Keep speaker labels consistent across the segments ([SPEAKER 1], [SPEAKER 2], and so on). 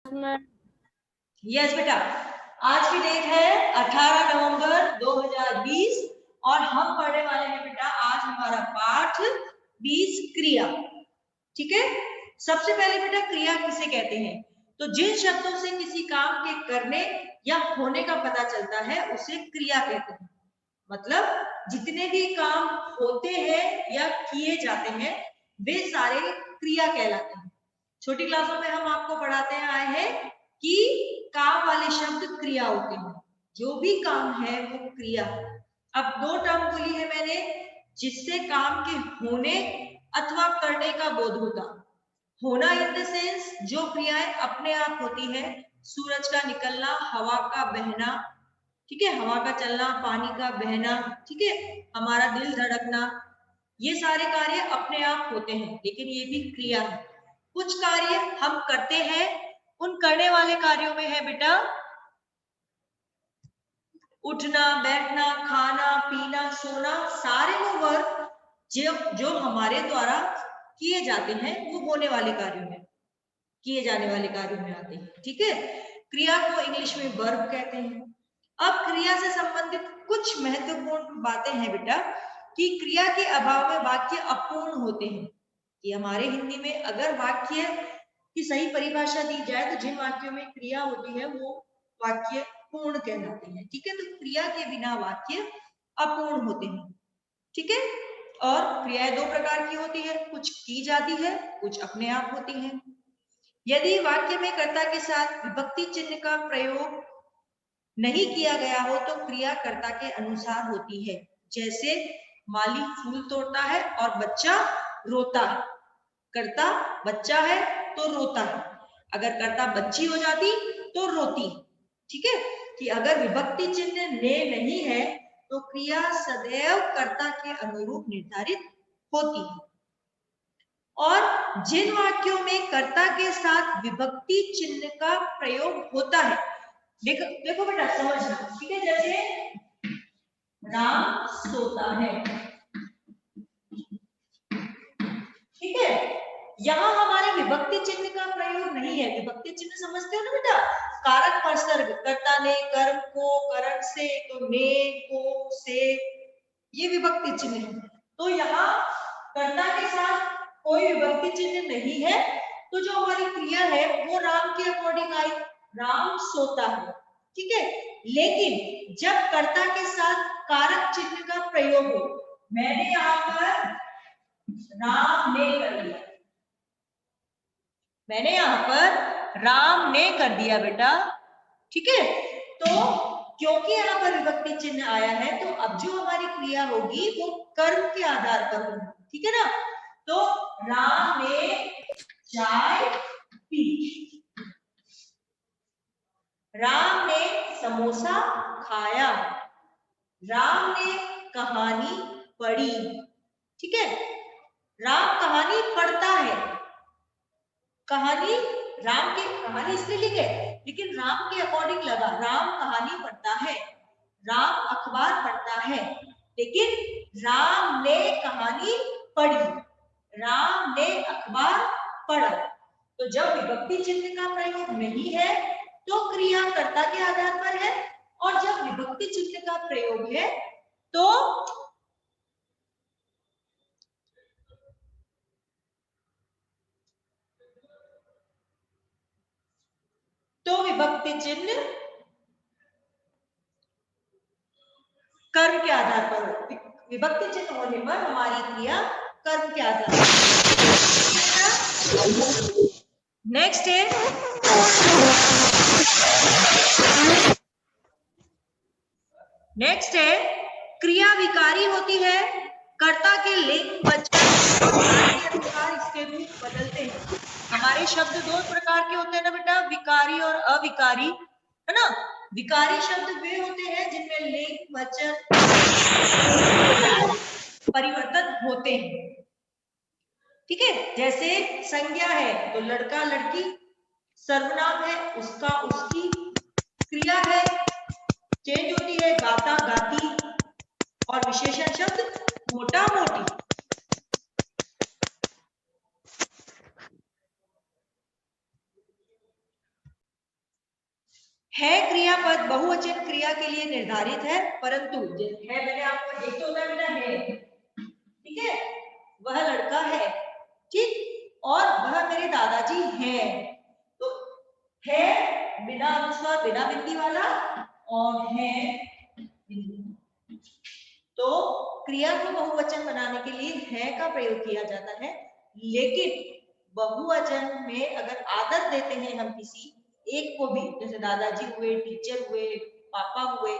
[SPEAKER 1] Yes बेटा, आज की डेट है 18 नवंबर 2020 और हम पढ़ने वाले हैं बेटा आज हमारा पाठ 20 क्रिया। ठीक है, सबसे पहले बेटा क्रिया किसे कहते हैं? तो जिन शब्दों से किसी काम के करने या होने का पता चलता है उसे क्रिया कहते हैं। मतलब जितने भी काम होते हैं या किए जाते हैं वे सारे क्रिया कहलाते हैं। छोटी क्लासों में हम आपको पढ़ाते आए हैं कि काम वाले शब्द क्रिया होते हैं, जो भी काम है वो क्रिया है। अब दो टर्म बोली है मैंने, जिससे काम के होने अथवा करने का बोध होता। होना इन द सेंस जो क्रियाएं अपने आप होती है, सूरज का निकलना, हवा का बहना, ठीक है, हवा का चलना, पानी का बहना, ठीक है, हमारा दिल धड़कना, ये सारे कार्य अपने आप होते हैं, लेकिन ये भी क्रिया है। कुछ कार्य हम करते हैं, उन करने वाले कार्यों में है बेटा उठना, बैठना, खाना, पीना, सोना, सारे वो वर्क जो हमारे द्वारा किए जाते हैं वो होने वाले कार्यों में, किए जाने वाले कार्यों में आते हैं। ठीक है, क्रिया को इंग्लिश में वर्ब कहते हैं। अब क्रिया से संबंधित कुछ महत्वपूर्ण बातें हैं बेटा कि क्रिया के अभाव में वाक्य अपूर्ण होते हैं। कि हमारे हिंदी में अगर वाक्य की सही परिभाषा दी जाए तो जिन वाक्यों में क्रिया होती है वो वाक्य पूर्ण कहलाते हैं। ठीक है, तो क्रिया के बिना वाक्य अपूर्ण होते हैं। ठीक है, और क्रियाएं दो प्रकार की होती है, कुछ की जाती है, कुछ अपने आप होती है। यदि वाक्य में कर्ता के साथ विभक्ति चिन्ह का प्रयोग नहीं किया गया हो तो क्रिया कर्ता के अनुसार होती है। जैसे माली फूल तोड़ता है और बच्चा रोता है। कर्ता बच्चा है तो रोता है, अगर कर्ता बच्ची हो जाती तो रोती। ठीक है, कि अगर विभक्ति चिन्ह ने नहीं है तो क्रिया सदैव कर्ता के अनुरूप निर्धारित होती है। और जिन वाक्यों में कर्ता के साथ विभक्ति चिन्ह का प्रयोग होता है, देखो देखो बेटा समझना, ठीक है, जैसे राम सोता है, ठीक है, यहाँ हमारे विभक्ति चिन्ह का प्रयोग नहीं है। विभक्ति चिन्ह समझते हो ना बेटा, कारक प्रसर्ग, कर्ता ने, कर्म को, करण से, तो ने, को, से, ये विभक्ति चिन्ह है। तो यहाँ कर्ता के साथ कोई विभक्ति चिन्ह नहीं है, तो जो हमारी क्रिया है वो राम के अकॉर्डिंग आई, राम सोता है। ठीक है, लेकिन जब कर्ता के साथ कारक चिन्ह का प्रयोग हो, मैंने यहाँ पर राम ने कर दिया, मैंने यहां पर राम ने कर दिया बेटा। ठीक है, तो क्योंकि यहाँ पर विभक्ति चिन्ह आया है तो अब जो हमारी क्रिया होगी वो कर्म के आधार पर होगी। ठीक है ना, तो राम ने चाय पी, राम ने समोसा खाया, राम ने कहानी पढ़ी। ठीक है, राम कहानी पढ़ता है, कहानी राम की कहानी इसलिए लिखे लेकिन राम के अकॉर्डिंग लगा, राम कहानी पढ़ता है, राम अखबार पढ़ता है, लेकिन राम ने कहानी पढ़ी, राम ने अखबार पढ़ा। तो जब विभक्ति चिन्ह का प्रयोग नहीं है तो क्रिया कर्ता के आधार पर है, और जब विभक्ति चिन्ह का प्रयोग है तो विभक्ति चिन्ह कर्म के आधार पर, विभक्ति चिन्ह होने पर हमारी क्रिया कर्म के आधार पर। नेक्स्ट है क्रिया विकारी होती है, कर्ता के लिंग वचन के अनुसार इसके रूप बदलते हैं। हमारे शब्द दो प्रकार के होते हैं ना बेटा, विकारी और अविकारी, है ना। विकारी शब्द वे होते हैं जिनमें लिंग वचन परिवर्तन होते हैं। ठीक है, जैसे संज्ञा है तो लड़का लड़की, सर्वनाम है उसका उसकी, क्रिया है चेंज होती है गाता गाती, और विशेषण शब्द मोटा मोटी। है क्रियापद बहुवचन क्रिया के लिए निर्धारित है, परंतु है मैंने आपको एक तो होता है बेटा है, ठीक है, वह लड़का है, ठीक, और वह मेरे दादाजी है। तो है बिना अनुस्वार बिना बिंदी वाला और है बिंदी। तो क्रिया को बहुवचन बनाने के लिए है का प्रयोग किया जाता है, लेकिन बहुवचन में अगर आदर देते हैं हम किसी एक को भी, जैसे दादाजी हुए, टीचर हुए, पापा हुए,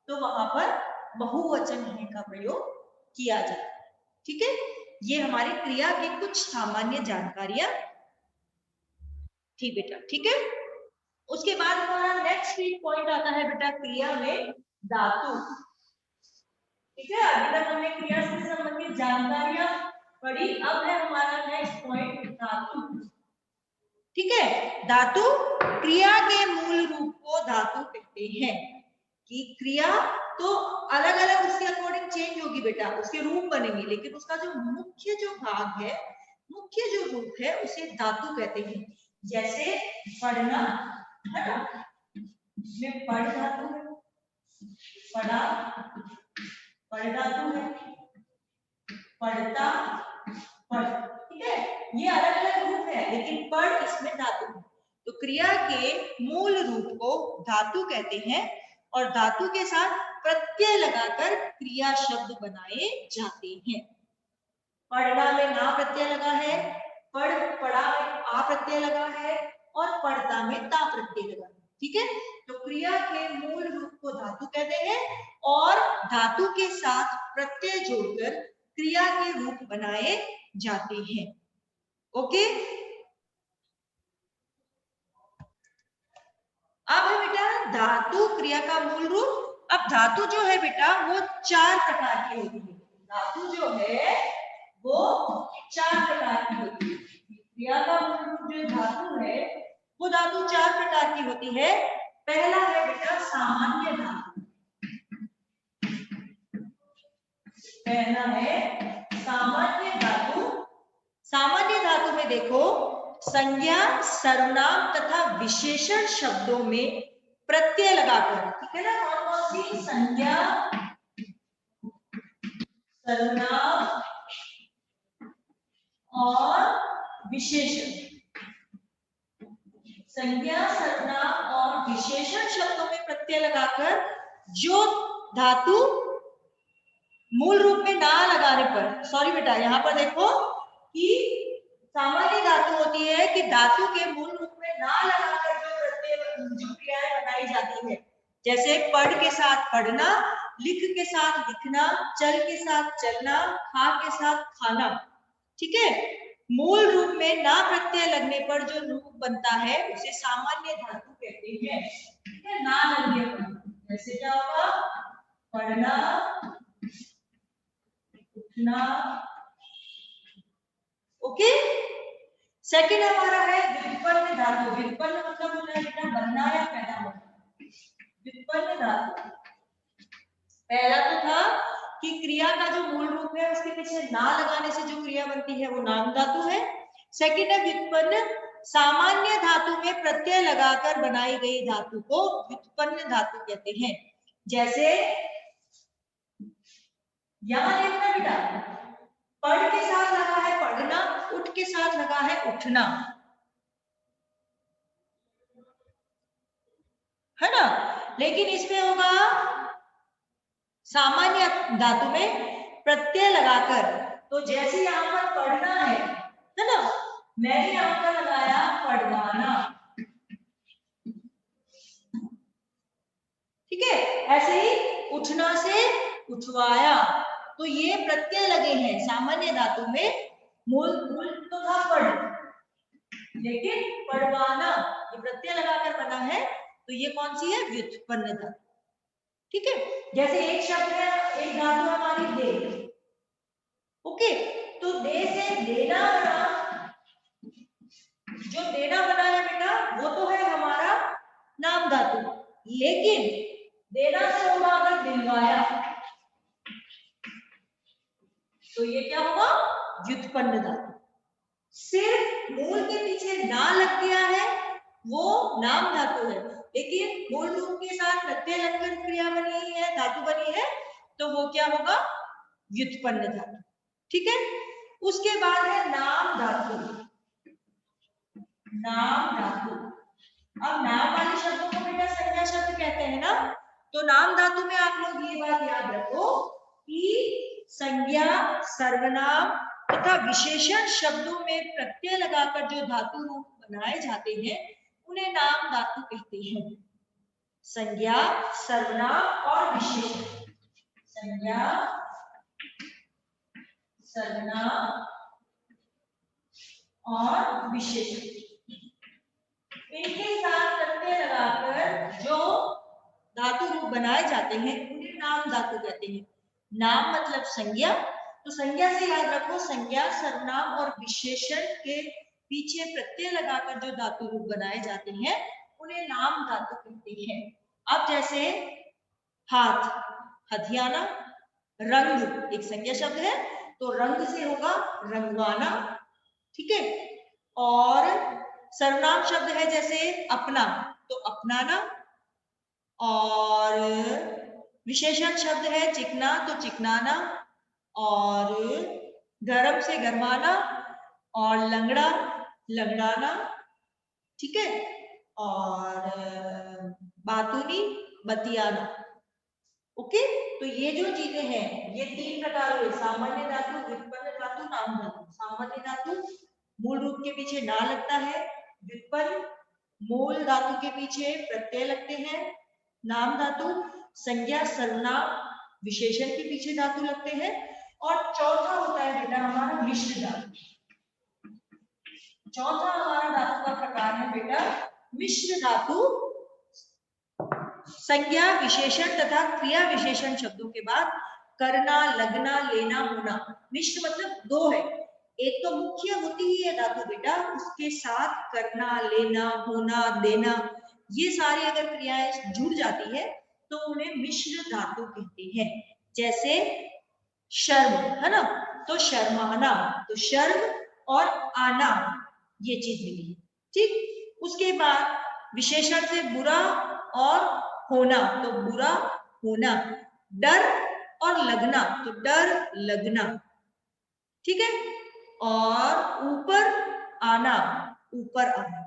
[SPEAKER 1] तो वहां पर बहुवचन है का प्रयोग किया जाता है। ठीक है, ये हमारी क्रिया की कुछ सामान्य जानकारियां थी बेटा। ठीक है, उसके बाद हमारा नेक्स्ट पॉइंट आता है बेटा क्रिया में धातु। ठीक है, अभी तक हमने क्रिया से संबंधित जानकारियां पढ़ी, अब है हमारा नेक्स्ट पॉइंट धातु। ठीक है, धातु क्रिया के मूल रूप को धातु कहते हैं। कि क्रिया तो अलग अलग उसके अकॉर्डिंग चेंज होगी बेटा, उसके रूप बनेंगे, लेकिन उसका जो मुख्य भाग है, मुख्य जो रूप है उसे धातु कहते हैं। जैसे पढ़ना है ना, इसमें पढ़ धातु है, पढ़ा पढ़ धातु है, पढ़ता पढ़, ठीक है, ये अलग अलग रूप है, लेकिन पढ़ इसमें धातु है। तो क्रिया के मूल रूप को धातु कहते हैं और धातु के साथ प्रत्यय लगाकर क्रिया शब्द बनाए जाते हैं। पढ़ना में ना प्रत्यय लगा है, पढ़ पढ़ा में आ प्रत्यय लगा है और पढ़ता में ता प्रत्यय लगा है। ठीक है, तो क्रिया के मूल रूप को धातु कहते हैं और धातु के साथ प्रत्यय जोड़कर क्रिया के रूप बनाए जाते हैं। ओके, अब है बेटा धातु क्रिया का मूल रूप। अब धातु जो है बेटा वो 4 प्रकार की होती है। धातु जो है वो 4 प्रकार की होती है। क्रिया का मूल रूप जो धातु है वो धातु 4 प्रकार की होती है। पहला है बेटा सामान्य धातु। पहला है सामान्य धातु। सामान्य धातु में देखो संज्ञा, सर्वनाम तथा विशेषण शब्दों में प्रत्यय लगाकर, ठीक है ना, कौन कौन सी संज्ञा, सर्वनाम और विशेषण, संज्ञा, सर्वनाम और विशेषण शब्दों में प्रत्यय लगाकर जो धातु मूल रूप में ना लगाने पर, सॉरी बेटा यहां पर देखो कि सामान्य धातु होती है कि धातु के मूल रूप में ना लगाकर जो प्रत्यय, जो क्रियाएं बनाई जाती है, जैसे पढ़ के साथ पढ़ना, लिख के साथ लिखना, चल के साथ चलना, खा के साथ खाना। ठीक है, मूल रूप में ना प्रत्यय लगने पर जो रूप बनता है उसे सामान्य धातु कहते हैं। ठीक है, ना लगने पर जैसे क्या होगा, पढ़ना, उठना। ओके, सेकंड हमारा है व्युत्पन्न धातु। व्युत्पन्न मतलब होता है बेटा बनना या पैदा होना। व्युत्पन्न धातु पहला तो था कि क्रिया का जो मूल रूप है उसके पीछे ना लगाने से जो क्रिया बनती है वो नाम धातु है। सेकंड है व्युत्पन्न, सामान्य धातु में प्रत्यय लगाकर बनाई गई धातु को व्युत्पन्न धातु कहते हैं। जैसे यहां देखना बेटा, पढ़ के साथ लगा है पढ़ना, उठ के साथ लगा है उठना, है ना, लेकिन इसमें होगा सामान्य धातु में प्रत्यय लगाकर। तो जैसे यहां पर पढ़ना है ना, मैंने यहां पर लगाया पढ़वाना। ठीक है, ऐसे ही उठना से उठवाया, तो ये प्रत्यय लगे हैं सामान्य धातु में। मूल तो था पढ़, लेकिन पढ़वाना ये प्रत्यय लगाकर बना है, तो ये कौन सी है, व्युत्पन्न धातु। ठीक है, जैसे एक शब्द है, एक धातु हमारी दे। ओके, तो दे से देना बना, जो देना बना है बेटा वो तो है हमारा नाम धातु, लेकिन देना से होगा अगर दिलवाया, तो ये क्या होगा, व्युत्पन्न धातु। सिर्फ मूल के पीछे ना लग गया है वो नाम धातु है, लेकिन मूल रूप के साथ प्रत्यय लगकर क्रिया बनी है, धातु बनी है, तो वो क्या होगा? व्युत्पन्न धातु। ठीक है, उसके बाद है नाम धातु। नाम धातु, अब नाम वाले शब्दों को बेटा संज्ञा शब्द कहते हैं ना, तो नाम धातु में आप लोग ये बात याद रखो कि संज्ञा, सर्वनाम तथा विशेषण शब्दों में प्रत्यय लगाकर जो धातु रूप बनाए जाते हैं उन्हें नाम धातु कहते हैं। संज्ञा, सर्वनाम और विशेषण। संज्ञा, सर्वनाम और विशेषण, इनके साथ प्रत्यय लगाकर जो धातु रूप बनाए जाते हैं उन्हें नाम धातु कहते हैं। नाम मतलब संज्ञा, तो संज्ञा से याद रखो संज्ञा, सर्वनाम और विशेषण के पीछे प्रत्यय लगाकर जो धातु रूप बनाए जाते हैं उन्हें नाम धातु कहते हैं। अब जैसे हाथ, हथियाना, रंग एक संज्ञा शब्द है, तो रंग से होगा रंगवाना। ठीक है, और सर्वनाम शब्द है जैसे अपना, तो अपनाना, और विशेषण शब्द है चिकना, तो चिकनाना, और गरम से गरमाना, और लंगड़ा, लंगड़ाना। ठीक है, और बातूनी, बतियाना। ओके, तो ये जो चीजें हैं ये तीन प्रकार हुए, सामान्य धातु, व्युत्पन्न धातु, नाम धातु। सामान्य धातु मूल रूप के पीछे ना लगता है, व्युत्पन्न मूल धातु के पीछे प्रत्यय लगते हैं, नाम धातु संज्ञा, सर्वनाम, विशेषण के पीछे धातु लगते हैं, और चौथा होता है बेटा हमारा मिश्र धातु। चौथा हमारा धातु का प्रकार है बेटा मिश्र धातु। संज्ञा, विशेषण तथा क्रिया विशेषण शब्दों के बाद करना, लगना, लेना, होना। मिश्र मतलब दो है, एक तो मुख्य होती ही है धातु बेटा, उसके साथ करना, लेना, होना, देना, ये सारी अगर क्रियाएं जुड़ जाती है तो उन्हें मिश्र धातु कहते हैं। जैसे शर्म है ना, तो शर्माना, तो शर्म और आना ये चीज मिली। ठीक, उसके बाद विशेषण से बुरा और होना, तो बुरा होना। डर और लगना, तो डर लगना। ठीक है, और ऊपर आना, ऊपर आना।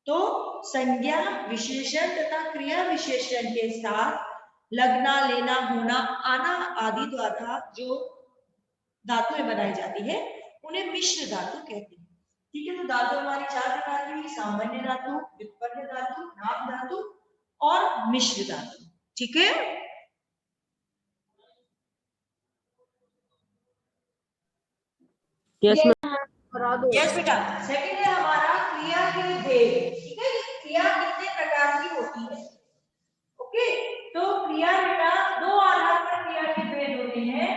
[SPEAKER 1] तो संज्ञा, विशेषण तथा क्रिया विशेषण के साथ लगना, लेना, होना, आना आदि द्वारा जो धातुएं बनाई जाती है उन्हें मिश्र धातु कहते हैं। ठीक है, तो धातु हमारी चार प्रकार की, सामान्य धातु, व्युत्पन्न धातु, नाम धातु और मिश्र धातु। ठीक है, यस बेटा। सेकंड है हमारा क्रिया के भेद। ठीक है, क्रिया कितने प्रकार की होती है? ओके, तो क्रिया बेटा दो आधार पर क्रिया के भेद होते हैं।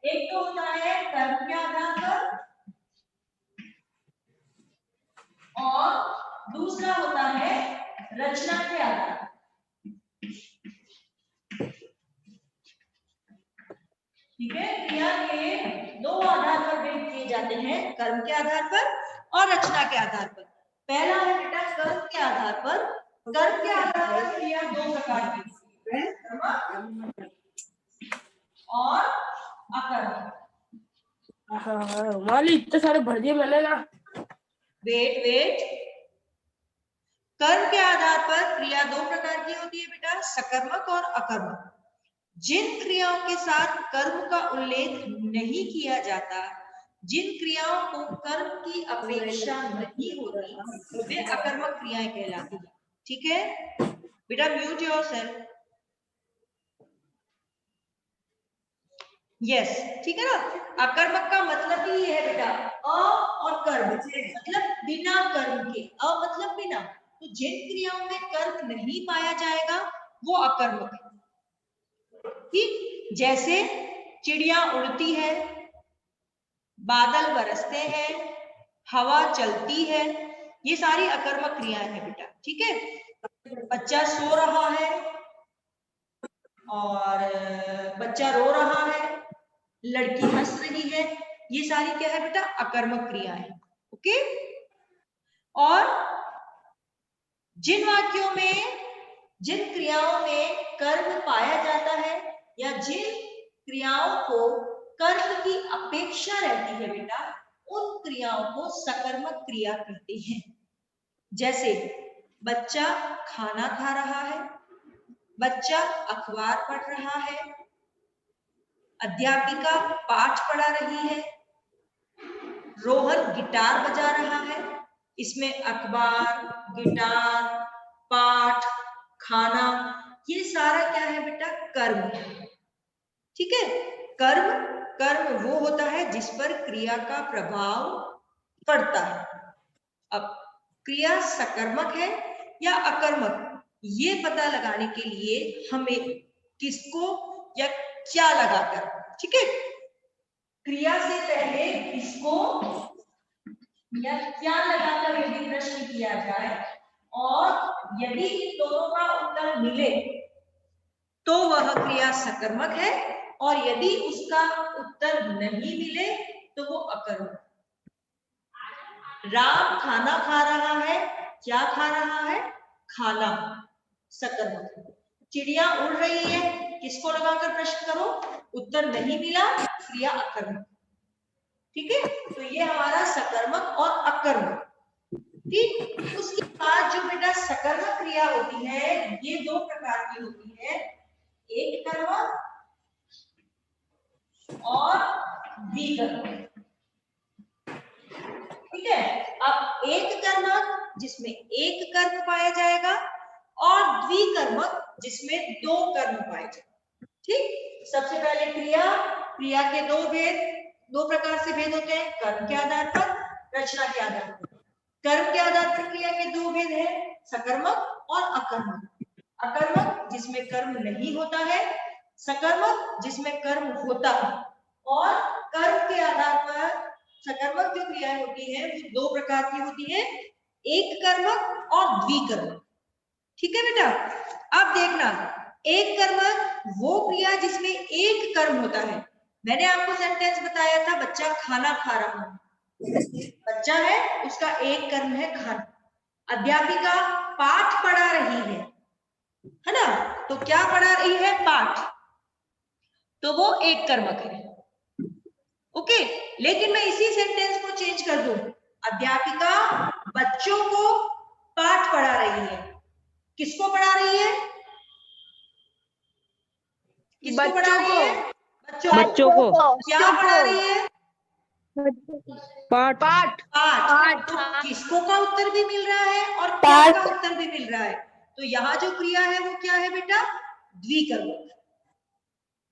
[SPEAKER 1] एक तो होता है कर्म के आधार पर और दूसरा होता है रचना के आधार पर। ठीक है, क्रिया के दो आधार पर भेद किए जाते हैं, कर्म के आधार पर और रचना के आधार पर। पहला है बेटा कर्म के आधार पर। कर्म के आधार पर क्रिया दो प्रकार की है, कर्म और अकर्म।
[SPEAKER 2] माली इतने सारे भर दिए मैंने ना।
[SPEAKER 1] वेट, कर्म के आधार पर क्रिया दो प्रकार की होती है बेटा, सकर्मक और अकर्मक। जिन क्रियाओं के साथ कर्म का उल्लेख नहीं किया जाता, जिन क्रियाओं को कर्म की अपेक्षा नहीं होती, वे अकर्मक क्रियाएं कहलाती हैं। ठीक है बेटा, म्यूट योरसेल्फ। यस, ठीक है ना। अकर्मक का मतलब ही ये है बेटा अ और कर्म, मतलब बिना कर्म के। अ मतलब बिना, तो जिन क्रियाओं में कर्म नहीं पाया जाएगा वो अकर्मक है। ठीक, जैसे चिड़िया उड़ती है, बादल बरसते हैं, हवा चलती है, ये सारी अकर्मक क्रियाएं हैं बेटा। ठीक है, बच्चा सो रहा है और बच्चा रो रहा है, लड़की हंस रही है, ये सारी क्या है बेटा, अकर्मक क्रियाएं हैं। ओके, और जिन वाक्यों में जिन क्रियाओं में कर्म पाया जाता है या जिन क्रियाओं को कर्म की अपेक्षा रहती है बेटा, उन क्रियाओं को सकर्मक क्रिया कहते हैं। जैसे बच्चा खाना खा रहा है, बच्चा अखबार पढ़ रहा है, अध्यापिका पाठ पढ़ा रही है, रोहन गिटार बजा रहा है। इसमें अखबार, गिटार, पाठ, खाना, ये सारा क्या है बेटा? कर्म है। ठीक है, कर्म कर्म वो होता है जिस पर क्रिया का प्रभाव पड़ता है। अब क्रिया सकर्मक है या अकर्मक, ये पता लगाने के लिए हमें किसको या क्या लगाकर, ठीक है, क्रिया से पहले किसको या क्या लगाकर यदि प्रश्न किया जाए और यदि इन दोनों का उत्तर मिले तो वह क्रिया सकर्मक है, और यदि उसका उत्तर नहीं मिले तो वो अकर्मक। राम खाना खा रहा है, क्या खा रहा है? खाना, सकर्मक। चिड़िया उड़ रही है, किसको लगाकर प्रश्न करो, उत्तर नहीं मिला, क्रिया अकर्मक। ठीक है, तो ये हमारा सकर्मक और अकर्मक। ठीक, उसके बाद जो बेटा सकर्मक क्रिया होती है, ये दो प्रकार की होती है, एक कर्मक और द्विकर्मक। ठीक है, अब एक कर्मक जिसमें एक कर्म पाया जाएगा और द्विकर्मक जिसमें दो कर्म पाए जाएंगे। ठीक, सबसे पहले क्रिया, क्रिया के दो भेद, दो प्रकार से भेद होते हैं, कर्म के आधार पर, रचना के आधार पर। कर्म के आधार पर क्रिया के दो भेद है, सकर्मक और अकर्मक। अकर्मक जिसमें कर्म नहीं होता है, सकर्मक जिसमें कर्म होता है। और कर्म के आधार पर सकर्मक जो क्रियाएं होती है वो दो प्रकार की होती है, एक कर्मक और द्विकर्मक। ठीक है बेटा, अब देखना, एक कर्मक वो क्रिया जिसमें एक कर्म होता है। मैंने आपको सेंटेंस बताया था, बच्चा खाना खा रहा है, बच्चा है, उसका एक कर्म है खाना। अध्यापिका पाठ पढ़ा रही है ना, तो क्या पढ़ा रही है? पाठ, तो वो एक कर्मक है। ओके, लेकिन मैं इसी सेंटेंस को चेंज कर दूं, अध्यापिका बच्चों को पाठ पढ़ा रही है, किसको पढ़ा रही है? किसको पढ़ा रही है?
[SPEAKER 2] बच्चों को
[SPEAKER 1] क्या पढ़ा रही है?
[SPEAKER 2] पाठ
[SPEAKER 1] पाठ। तो किसको का उत्तर भी मिल रहा है और क्या का उत्तर भी मिल रहा है, तो यहाँ जो क्रिया है वो क्या है बेटा? द्विकर्मक।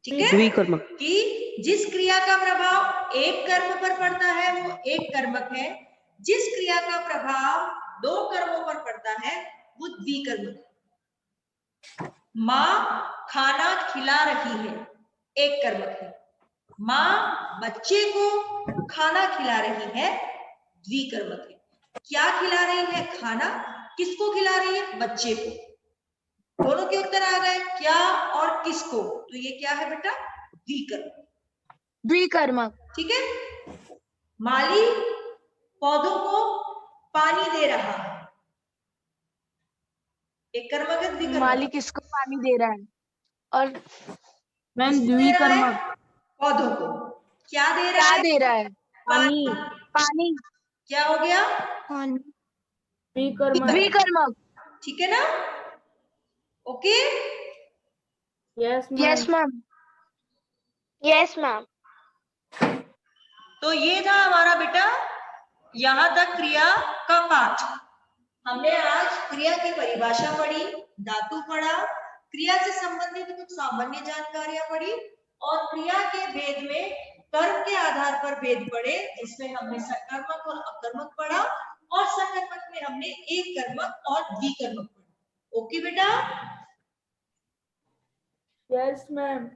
[SPEAKER 1] ठीक है,
[SPEAKER 2] द्विकर्मक,
[SPEAKER 1] कि जिस क्रिया का प्रभाव एक कर्म पर पड़ता है वो एक कर्मक है, जिस क्रिया का प्रभाव दो कर्मों पर पड़ता है वो द्विकर्मक है। माँ खाना खिला रही है, एक कर्मक है। माँ बच्चे को खाना खिला रही है, द्विकर्मक है। क्या खिला रही है? खाना। किसको खिला रही है? बच्चे को। दोनों के उत्तर आ गए, क्या और किसको, तो ये क्या है बेटा? द्विकर्मक।
[SPEAKER 3] द्विकर्मक।
[SPEAKER 1] ठीक है, माली पौधों को पानी दे रहा है, एक कर्मक है, द्विकर्मक?
[SPEAKER 3] माली किसको पानी दे रहा है? और
[SPEAKER 2] मैम
[SPEAKER 1] किसको दे रहा है?
[SPEAKER 2] द्विकर्मक,
[SPEAKER 1] पौधों को। क्या दे रहा
[SPEAKER 3] क्या
[SPEAKER 1] है?
[SPEAKER 3] दे रहा है?
[SPEAKER 1] पानी।
[SPEAKER 3] पानी।
[SPEAKER 1] क्या हो गया?
[SPEAKER 3] पानी।
[SPEAKER 2] द्विकर्मक।
[SPEAKER 3] द्विकर्मक।
[SPEAKER 1] ठीक है ना? Okay,
[SPEAKER 2] yes
[SPEAKER 3] yes
[SPEAKER 2] ma'am.
[SPEAKER 3] Ma'am. Yes ma'am.
[SPEAKER 1] तो ये था हमारा बेटा यहां तक क्रिया का पाठ। हमने आज क्रिया की परिभाषा पढ़ी, धातु पढ़ा, क्रिया से संबंधित कुछ सामान्य जानकारियां पढ़ी, और क्रिया के भेद में कर्म के आधार पर भेद पढ़े, जिसमें हमने सकर्मक और अकर्मक पढ़ा, और सकर्मक में हमने एक कर्मक और द्विकर्मक पढ़ा। ओके बेटा?
[SPEAKER 2] Yes ma'am.